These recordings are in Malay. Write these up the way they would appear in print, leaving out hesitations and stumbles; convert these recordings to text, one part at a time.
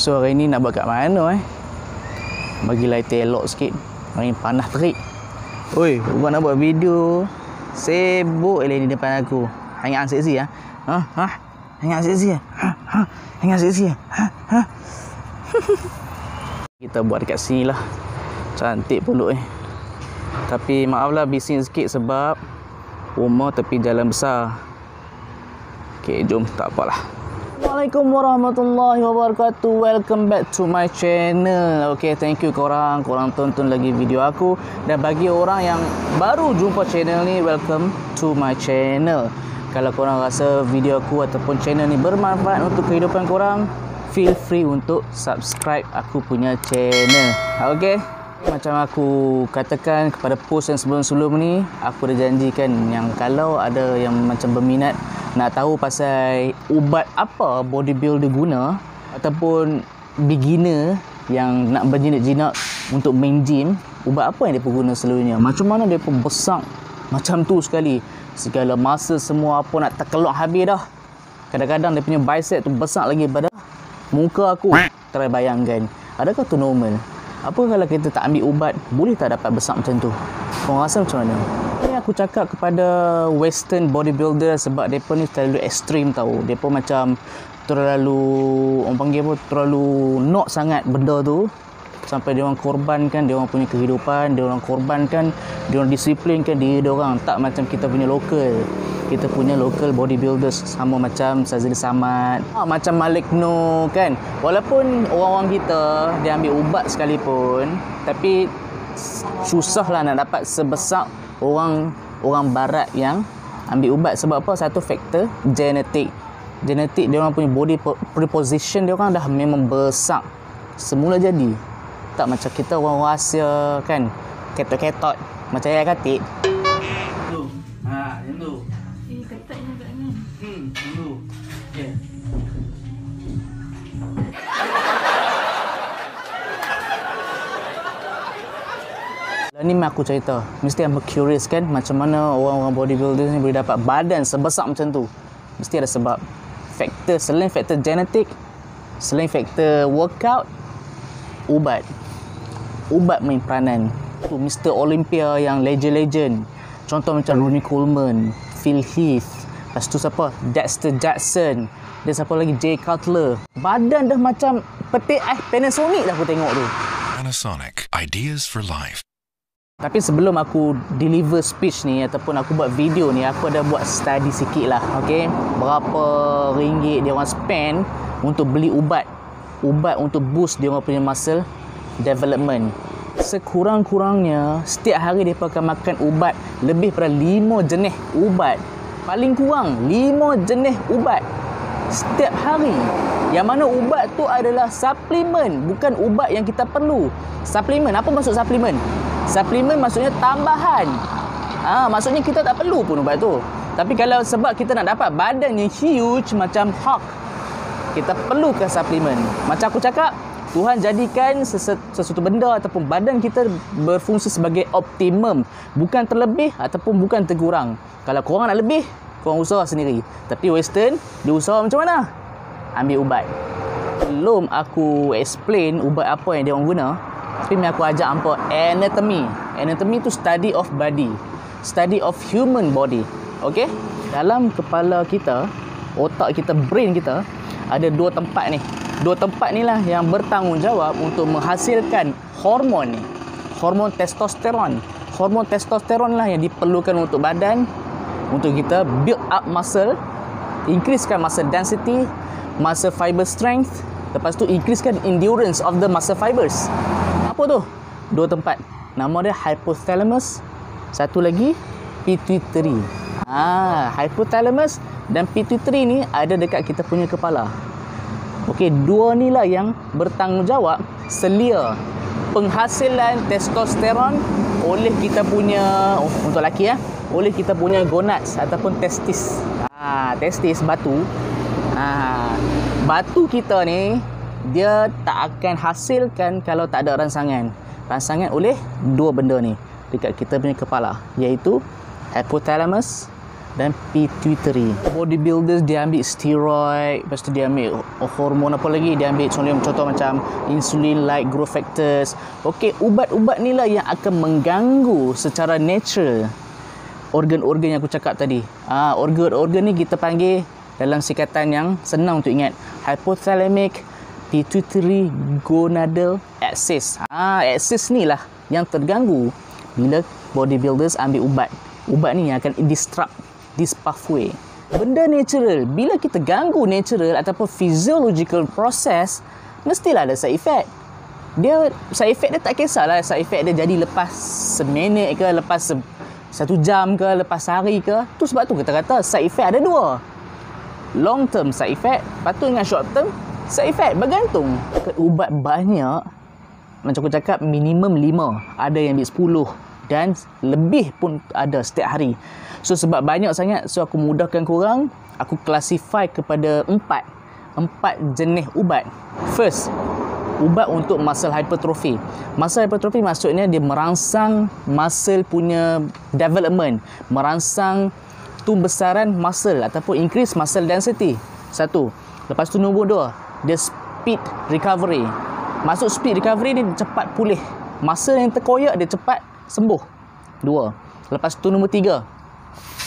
So hari ni nak buat kat mana Bagi lighter elok sikit. Hari ni panas terik. Oi, buat nak buat video. Sibuk ni depan aku. Hangat seksi ah. Hangat seksi ah. Hangat seksi ah. Kita buat dekat sini lah. Cantik peluk Tapi maaflah bising sikit sebab rumah tepi jalan besar. Okey, jom, tak apalah. Assalamualaikum warahmatullahi wabarakatuh. Welcome back to my channel. Okay, thank you korang tonton lagi video aku. Dan bagi orang yang baru jumpa channel ni, welcome to my channel. Kalau korang rasa video aku ataupun channel ni bermanfaat untuk kehidupan korang, feel free untuk subscribe aku punya channel. Okay, macam aku katakan kepada post yang sebelum-sebelum ni, aku dah janjikan yang kalau ada yang macam berminat nak tahu pasal ubat apa bodybuilder guna ataupun beginner yang nak berjinak-jinak untuk main gym, ubat apa yang dia guna selalunya, macam mana dia pun besar macam tu sekali, segala masa semua apa nak terkelak habis dah. Kadang-kadang dia punya bicep tu besar lagi pada muka aku. Try bayangkan, adakah tu normal? Apa kalau kita tak ambil ubat, boleh tak dapat besar macam tu? Korang rasa macam mana? Ini aku cakap kepada western bodybuilder sebab mereka ni terlalu ekstrim tau. Mereka macam terlalu, orang panggil apa, terlalu nak sangat benda tu. Sampai dia orang korbankan dia orang punya kehidupan, dia orang korbankan, dia orang disiplinkan diri dia orang. Tak macam kita punya lokal. Kita punya local bodybuilders sama macam Sazil Samad, macam Malik Noor kan. Walaupun orang-orang kita dia ambil ubat sekalipun, tapi susahlah nak dapat sebesar orang barat yang ambil ubat. Sebab apa? Satu faktor genetik. Genetik dia orang punya body preposition dia orang dah memang besar semula jadi. Tak macam kita orang rahsia kan, ketot-ketot macam ayat katik tu. Macam tu. Ketatnya kat ni. Tu. Ya. Ni aku cerita, mesti aku curious kan, macam mana orang-orang bodybuilder ni boleh dapat badan sebesar macam tu. Mesti ada sebab. Faktor, selain faktor genetik, selain faktor workout, ubat main peranan. Tu Mr. Olympia yang legend-legend. Contoh macam Ronnie Coleman, Phil Heath, lepas tu siapa? Dexter Jackson, dan siapa lagi? Jay Cutler. Badan dah macam petik Panasonic dah aku tengok tu. Panasonic, ideas for life. Tapi sebelum aku deliver speech ni ataupun aku buat video ni, aku ada buat study sikit lah. Okay, berapa ringgit dia orang spend untuk beli ubat untuk boost dia orang punya muscle development. Sekurang-kurangnya setiap hari dia akan makan ubat lebih daripada 5 jenis ubat. Paling kurang 5 jenis ubat setiap hari. Yang mana ubat tu adalah suplemen, bukan ubat yang kita perlu. Suplemen, apa maksud suplemen? Suplemen maksudnya tambahan. Maksudnya kita tak perlu pun ubat tu. Tapi kalau sebab kita nak dapat badan yang huge macam Hulk, kita perlukan suplemen. Macam aku cakap, Tuhan jadikan sesuatu benda ataupun badan kita berfungsi sebagai optimum, bukan terlebih ataupun bukan terkurang. Kalau korang nak lebih, korang usaha sendiri. Tapi western, dia usaha macam mana? Ambil ubat. Belum aku explain ubat apa yang dia orang guna, tapi aku ajak hampa anatomy. Anatomy tu study of body, study of human body. Okay? Dalam kepala kita, otak kita, brain kita, ada 2 tempat ni. 2 tempat ni lah yang bertanggungjawab untuk menghasilkan hormon ni. Hormon testosteron. Hormon testosteron lah yang diperlukan untuk badan, untuk kita build up muscle, increasekan muscle density, muscle fiber strength, lepas tu increasekan endurance of the muscle fibers. Apa tu? 2 tempat. Nama dia hypothalamus, satu lagi pituitary. Hypothalamus dan pituitary ni ada dekat kita punya kepala. Okey, 2 ni lah yang bertanggungjawab selia penghasilan testosteron oleh kita punya, untuk lelaki oleh kita punya gonads ataupun testis. Testis, batu. Batu kita ni dia tak akan hasilkan kalau tak ada rangsangan. Rangsangan oleh 2 benda ni dekat kita punya kepala, iaitu hypothalamus dan pituitary. Bodybuilders dia ambil steroid, lepas tu dia ambil hormon apa lagi, dia ambil contoh macam insulin like growth factors. Okey, ubat-ubat ni lah yang akan mengganggu secara natural organ-organ yang aku cakap tadi. Organ-organ ni kita panggil dalam singkatan yang senang untuk ingat, hypothalamic pituitary gonadal axis. Axis ni lah yang terganggu bila bodybuilders ambil ubat. Ubat ni yang akan disrupt this pathway. Benda natural, bila kita ganggu natural ataupun physiological process, mestilah ada side effect. Side effect dia tak kisahlah side effect dia jadi lepas seminit ke, lepas satu jam ke, lepas sehari ke. Tu sebab tu kita kata side effect ada dua. Long term side effect, patut dengan short term side effect, bergantung. Ubat banyak, macam aku cakap, minimum 5, ada yang ambil 10 dan lebih pun ada setiap hari. So sebab banyak sangat, so aku mudahkan korang, aku classify kepada 4 jenis ubat. First, ubat untuk muscle hypertrophy. Muscle hypertrophy maksudnya dia merangsang muscle punya development, merangsang tumbesaran muscle ataupun increase muscle density. Satu. Lepas tu nombor 2, dia speed recovery. Maksud speed recovery ni cepat pulih. Muscle yang terkoyak dia cepat sembuh. 2. Lepas tu nombor 3,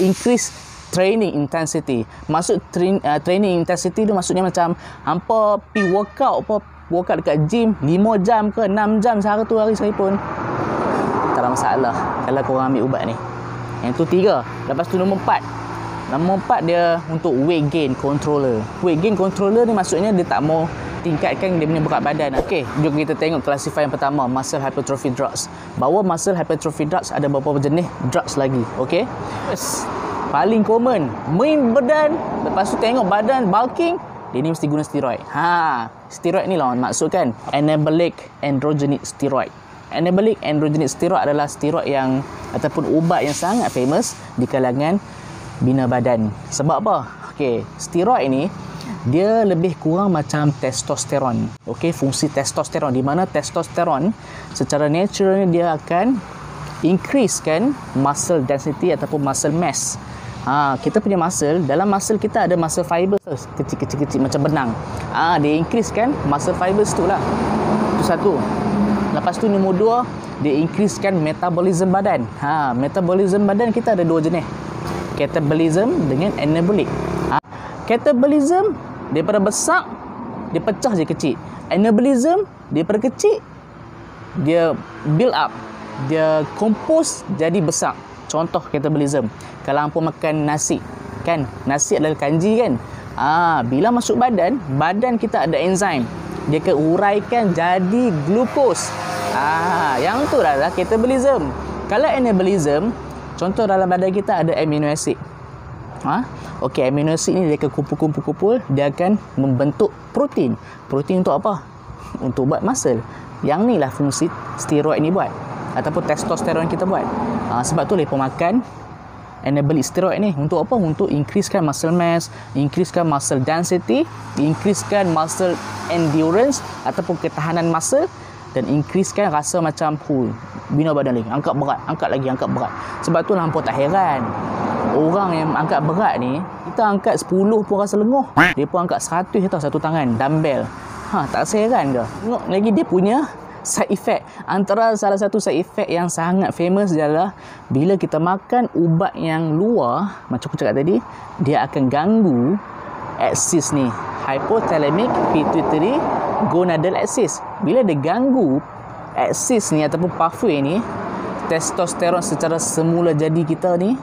increase training intensity. Maksud training intensity tu maksudnya macam hampa pi workout dekat gym 5 jam ke 6 jam satu hari sekalipun, tak ada masalah kalau korang ambil ubat ni. Yang tu 3. Lepas tu nombor 4. Nombor 4 dia untuk weight gain controller. Weight gain controller ni maksudnya dia tak mau tingkatkan dia punya berat badan. Okey, jom kita tengok classify yang pertama, muscle hypertrophy drugs. Bahawa muscle hypertrophy drugs ada beberapa jenis drugs lagi. Okey, paling common, main badan, lepas tu tengok badan bulking, dia ni mesti guna steroid. Steroid ni lah maksudkan anabolic androgenic steroid. Anabolic androgenic steroid adalah steroid yang ataupun ubat yang sangat famous di kalangan bina badan. Sebab apa? Okey, steroid ni dia lebih kurang macam testosteron. Okey, fungsi testosteron, di mana testosteron secara natural dia akan increasekan muscle density ataupun muscle mass. Kita punya muscle, dalam muscle kita ada muscle fibers kecil-kecil macam benang. Dia increasekan muscle fibers tu lah. Itu satu. Lepas tu nombor 2, dia increasekan metabolism badan. Metabolism badan kita ada 2 jenis, catabolism dengan anabolic. Catabolism daripada besar dia pecah je kecil. Anabolism daripada kecil dia build up, dia compose jadi besar. Contoh catabolism, kalau hampa makan nasi kan, nasi adalah kanji kan. Bila masuk badan, badan kita ada enzim, dia akan uraikan jadi glukos. Yang tu adalah catabolism. Kalau anabolism, contoh dalam badan kita ada amino acid. Okey, amino acid ni dia akan kumpul-kumpul, dia akan membentuk protein. Protein untuk apa? Untuk buat muscle. Yang ni lah fungsi steroid ni buat, ataupun testosteron kita buat. Sebab tu lepas makan anabolic steroid ni untuk apa? Untuk increasekan muscle mass, increasekan muscle density, increasekan muscle endurance ataupun ketahanan muscle, dan increasekan rasa macam bina badan lagi, angkat berat, angkat lagi, angkat berat. Sebab tu hampa tak heran orang yang angkat berat ni, kita angkat 10 pun rasa lenguh, dia pun angkat 100 tau satu tangan dumbbell. Tak rasa heran ke? Tengok lagi dia punya side effect. Antara salah satu side effect yang sangat famous adalah bila kita makan ubat yang luar, macam aku cakap tadi, dia akan ganggu axis ni, hypothalamic pituitary gonadal axis. Bila dia ganggu axis ni ataupun pathway ni, testosteron secara semula jadi kita ni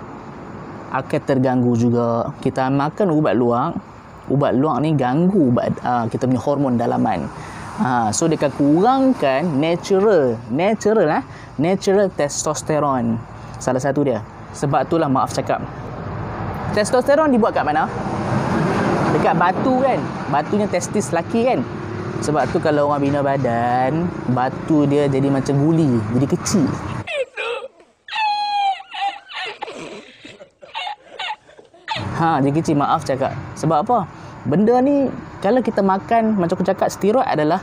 akan terganggu juga. Kita makan ubat luar ni ganggu kita punya hormon dalaman. So dia akan kurangkan natural testosteron. Salah satu dia. Sebab itulah maaf cakap, testosteron dibuat kat mana? Dekat batu kan. Batunya testis lelaki kan. Sebab tu kalau orang bina badan, batu dia jadi macam guli, jadi kecil. Dia kecil, maaf cakap. Sebab apa? Benda ni kalau kita makan, macam aku cakap, steroid adalah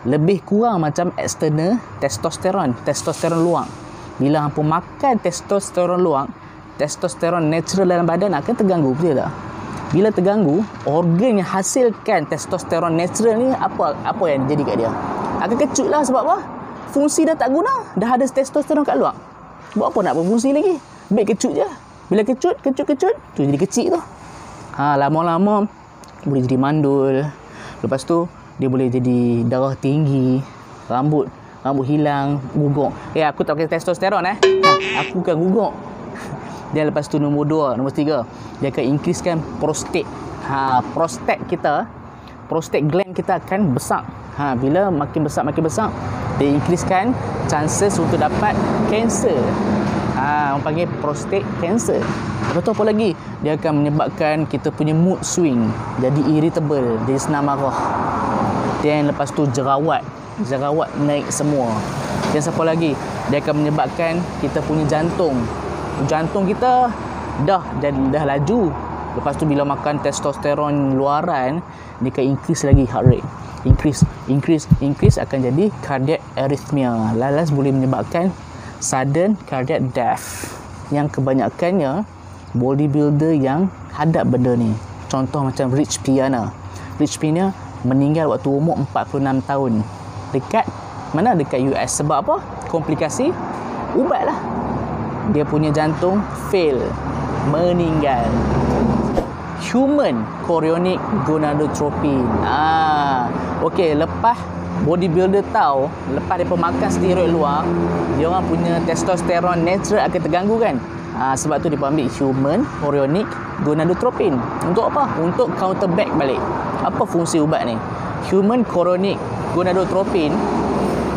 lebih kurang macam external testosteron luang. Bila hampa makan testosteron luang, testosteron natural dalam badan akan terganggu, betul tak? Bila terganggu, organ yang hasilkan testosteron natural ni apa yang jadi kat dia? Akan kecut lah. Sebab apa? Fungsi dah tak guna, dah ada testosteron kat luar. Buat apa nak berfungsi lagi? Baik kecut je. Bila kecut, tu jadi kecil tu. Lama-lama boleh jadi mandul. Lepas tu dia boleh jadi darah tinggi, rambut hilang, guguk. Aku tak pakai testosteron aku bukan guguk. Dan lepas tu nombor 3, dia akan increasekan prostate. Prostate gland kita akan besar. Bila makin besar, dia increasekan chances untuk dapat kanser. Orang panggil prostate cancer. Lepas tu apa lagi? Dia akan menyebabkan kita punya mood swing, jadi irritable, jadi senang marah. Dan lepas tu jerawat naik semua. Dan siapa lagi? Dia akan menyebabkan kita punya jantung kita dah laju. Lepas tu bila makan testosteron luaran, dia akan increase lagi heart rate. Increase akan jadi cardiac arrhythmia. Lalas boleh menyebabkan sudden cardiac death, yang kebanyakannya bodybuilder yang hadap benda ni. Contoh macam Rich Piana meninggal waktu umur 46 tahun. Dekat US. Sebab apa? Komplikasi ubat lah. Dia punya jantung fail, meninggal. Human chorionic gonadotropin. Okey, lepas bodybuilder tahu, lepas dia makan steroid luar, dia orang punya testosteron natural akan terganggu kan. Sebab tu dia ambil human chorionic gonadotropin. Untuk apa? Untuk counterback balik. Apa fungsi ubat ni? Human chorionic gonadotropin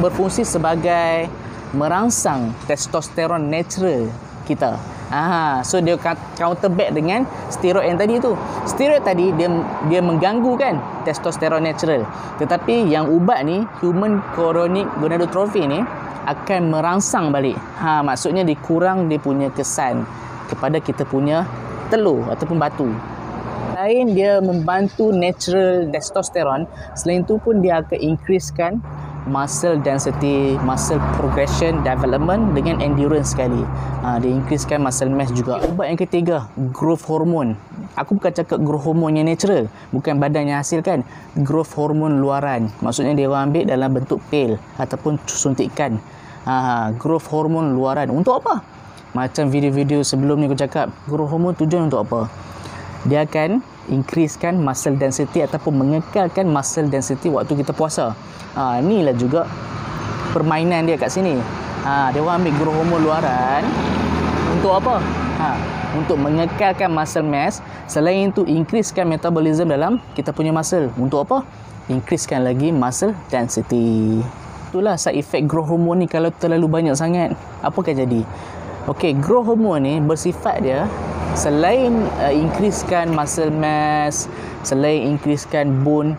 berfungsi sebagai merangsang testosteron natural kita. So dia counterback dengan steroid yang tadi tu. Steroid tadi dia mengganggu kan testosteron natural. Tetapi yang ubat ni, human chorionic gonadotropin ni, akan merangsang balik. Maksudnya dikurang dia punya kesan kepada kita punya telur ataupun batu. Selain dia membantu natural testosteron, selain tu pun dia akan increasekan muscle density, muscle progression, development dengan endurance sekali. Dia increasekan muscle mass juga. Ubat yang ketiga, growth hormone. Aku bukan cakap growth hormone yang natural, bukan badan yang hasilkan. Growth hormone luaran, maksudnya dia orang ambil dalam bentuk pil ataupun suntikan. Growth hormone luaran untuk apa? Macam video-video sebelum ni aku cakap, growth hormone tujuan untuk apa? Dia akan increasekan muscle density ataupun mengekalkan muscle density waktu kita puasa. Inilah juga permainan dia kat sini. Dia orang ambil growth hormone luaran untuk apa? Untuk mengekalkan muscle mass. Selain itu, increasekan metabolism dalam kita punya muscle. Untuk apa? Increasekan lagi muscle density. Itulah side effect growth hormone ni. Kalau terlalu banyak sangat, apa akan jadi? Okey, growth hormone ni bersifat dia selain increasekan muscle mass, selain increasekan bone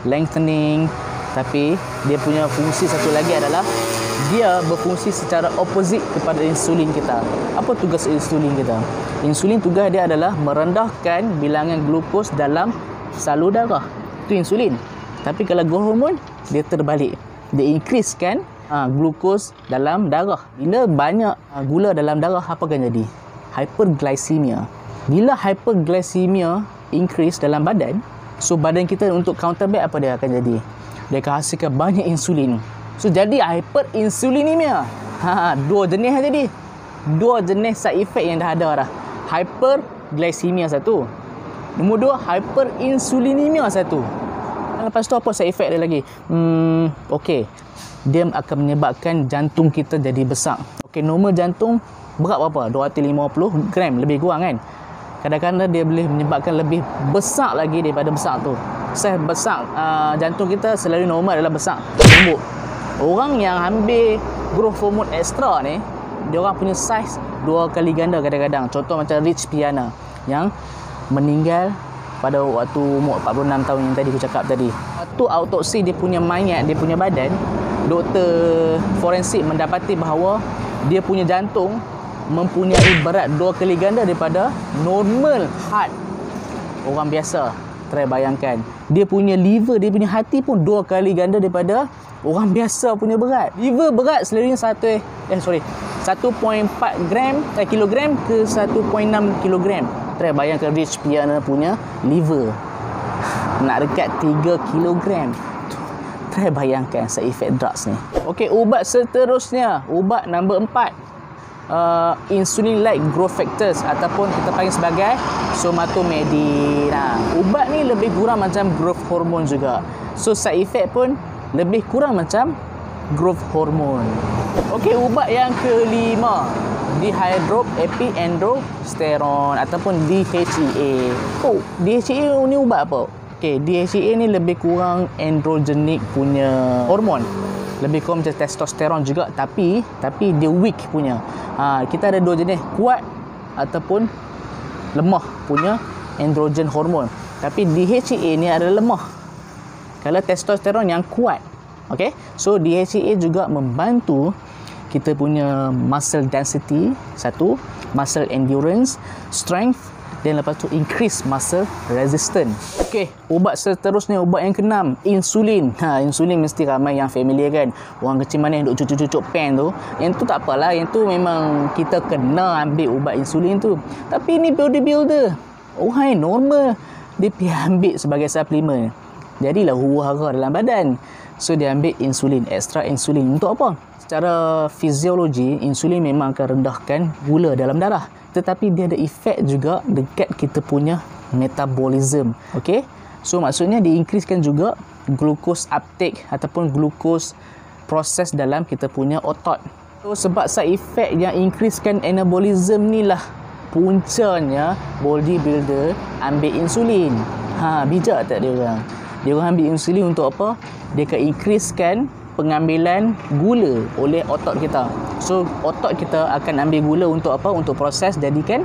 lengthening, tapi dia punya fungsi satu lagi adalah dia berfungsi secara opposite kepada insulin kita. Apa tugas insulin kita? Insulin tugas dia adalah merendahkan bilangan glukos dalam salur darah. Itu insulin. Tapi kalau growth hormone, dia terbalik. Dia increasekan glukos dalam darah. Bila banyak gula dalam darah, apa akan jadi? Hyperglycemia. Bila hyperglycemia increase dalam badan, so badan kita untuk counterback apa dia akan jadi? Dia akan hasilkan banyak insulin. So jadi hyperinsulinemia. Dua jenis jadi. Dua jenis side effect yang dah ada dah. Hyperglycemia satu. Nombor dua, hyperinsulinemia satu. Lepas tu apa side effect dia lagi? Okey. Dia akan menyebabkan jantung kita jadi besar. Okey, normal jantung berat berapa? 250 gram, lebih kurang kan? Kadang-kadang dia boleh menyebabkan lebih besar lagi daripada besar tu. Saiz besar jantung kita selalu normal adalah besar tumbuk. Orang yang ambil growth hormone extra ni, dia orang punya saiz 2 kali ganda kadang-kadang. Contoh macam Rich Piana yang meninggal pada waktu umur 46 tahun yang tadi aku cakap tadi. Waktu autopsi dia punya mayat, dia punya badan, doktor forensik mendapati bahawa dia punya jantung mempunyai berat 2 kali ganda daripada normal heart orang biasa. Try bayangkan, dia punya liver, dia punya hati pun 2 kali ganda daripada orang biasa punya berat. Liver berat selalunya kilogram ke 1.6 kilogram. Try bayangkan Rich Piana punya liver nak dekat 3 kilogram. Try bayangkan side effect drugs ni. Okey, ubat seterusnya, ubat nombor 4. Insulin-like growth factors ataupun kita panggil sebagai somatomedin. Ubat ni lebih kurang macam growth hormone juga. So side effect pun lebih kurang macam growth hormone. Okey, ubat yang kelima, dihydroepiandrosterone ataupun DHEA. Oh, DHEA ni ubat apa? Okey, DHEA ni lebih kurang androgenik punya hormon. Lebih kurang macam testosteron juga, tapi dia weak punya. Kita ada dua jenis, kuat ataupun lemah punya androgen hormon. Tapi DHEA ni adalah lemah. Kalau testosteron yang kuat. Okey, so DHEA juga membantu kita punya muscle density, satu, muscle endurance, strength, dan lepas tu increase muscle resistance. Okey, ubat seterusnya, ubat yang keenam, insulin. Insulin mesti ramai yang familiar kan. Orang kecil mana yang duk cucuk-cucuk pen tu. Yang tu tak apalah, yang tu memang kita kena ambil ubat insulin tu. Tapi ni bodybuilder, orang yang normal, dia pergi ambil sebagai suplemen. Jadilah huru-hara dalam badan. So dia ambil insulin, extra insulin. Untuk apa? Secara fiziologi, insulin memang akan rendahkan gula dalam darah. Tetapi dia ada efek juga dekat kita punya metabolism. Okey? So maksudnya diincreasekan juga glucose uptake ataupun glucose proses dalam kita punya otot. So sebab side effect yang increasekan anabolism ni lah puncanya bodybuilder ambil insulin. Bijak tak dia orang? Dia orang ambil insulin untuk apa? Dia akan increasekan pengambilan gula oleh otot kita. So otot kita akan ambil gula untuk apa? Untuk proses jadikan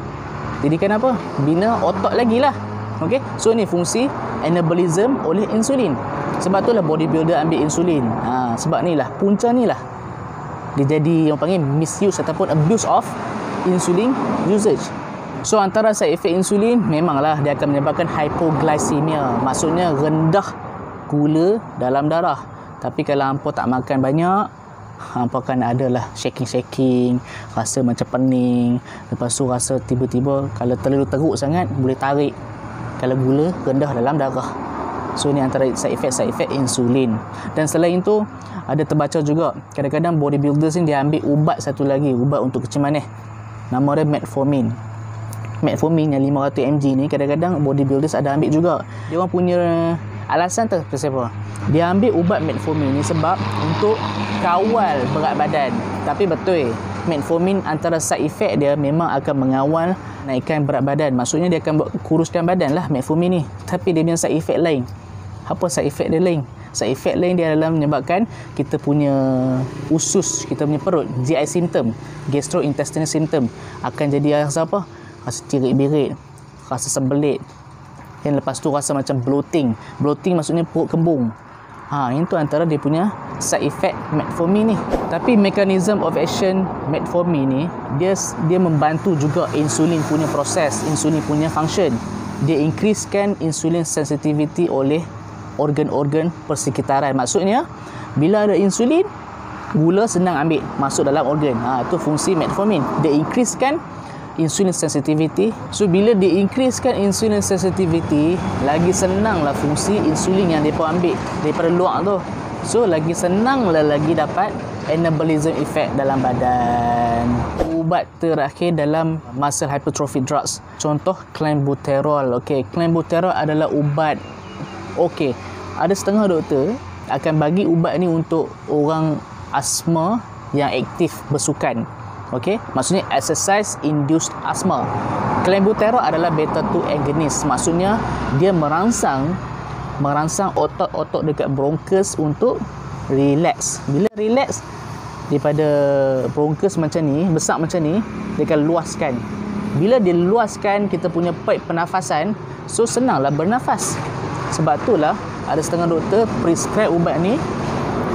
apa? Bina otot lagi lah. Okey. So ni fungsi anabolism oleh insulin. Sebab itulah bodybuilder ambil insulin. Sebab ni lah, punca ni lah dia jadi yang panggil misuse ataupun abuse of insulin usage. So antara side effect insulin, memanglah dia akan menyebabkan hypoglycemia. Maksudnya rendah gula dalam darah. Tapi kalau hampa tak makan banyak, hampa akan adalah shaking-shaking, rasa macam pening. Lepas tu rasa tiba-tiba kalau terlalu teruk sangat, boleh tarik kalau gula rendah dalam darah. So ni antara side effect insulin. Dan selain tu, ada terbaca juga, kadang-kadang bodybuilders ni dia ambil ubat satu lagi, ubat untuk kecil manis. Nama dia metformin. Metformin yang 500 mg ni kadang-kadang bodybuilders ada ambil juga. Dia orang punya alasan tu kenapa? Dia ambil ubat metformin ni sebab untuk kawal berat badan. Tapi betul, metformin antara side effect dia memang akan mengawal naikkan berat badan. Maksudnya dia akan buat kuruskan badan lah metformin ni. Tapi dia punya side effect lain. Apa side effect dia lain? Side effect lain dia adalah menyebabkan kita punya usus, kita punya perut, GI symptom, gastrointestinal symptom akan jadi rasa apa? Rasa tirik-birit, rasa sembelit. Dan lepas tu rasa macam bloating. Bloating maksudnya perut kembung. Itu antara dia punya side effect metformin ni. Tapi mechanism of action metformin ni, dia membantu juga insulin punya proses, insulin punya function. Dia increasekan insulin sensitivity oleh organ-organ persekitaran. Maksudnya bila ada insulin, gula senang ambil masuk dalam organ. Itu fungsi metformin. Dia increasekan insulin sensitivity. So bila dia increasekan insulin sensitivity, lagi senanglah fungsi insulin yang mereka ambil daripada luar tu. So lagi senanglah lagi dapat anabolism effect dalam badan. Ubat terakhir dalam muscle hypertrophy drugs, contoh clenbuterol. Okey, clenbuterol adalah ubat. Okey, ada setengah doktor akan bagi ubat ni untuk orang asma yang aktif bersukan. Okey, maksudnya exercise induced asthma. Clenbuterol adalah beta 2 agonist. Maksudnya dia merangsang otot-otot dekat bronchus untuk relax. Bila relax daripada bronchus macam ni, besar macam ni, dia akan luaskan. Bila dia luaskan kita punya pipe pernafasan, so senanglah bernafas. Sebab itulah ada setengah doktor prescribe ubat ni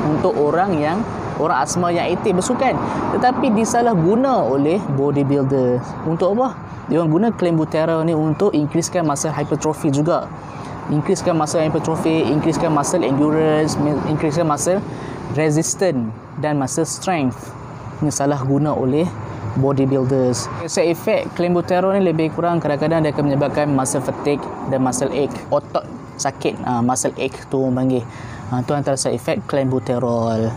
untuk orang asma yang aktif bersukan. Tetapi disalahguna oleh bodybuilder. Untuk apa? Dia orang guna clenbuterol ni untuk increasekan muscle hypertrophy juga. Increasekan muscle hypertrophy, increasekan muscle endurance, increasekan muscle resistance dan muscle strength. ini salah guna oleh bodybuilders. Side effect clenbuterol ni lebih kurang kadang-kadang dia akan menyebabkan muscle fatigue dan muscle ache, otot sakit, muscle ache tu orang panggil. Tu antara side effect clenbuterol.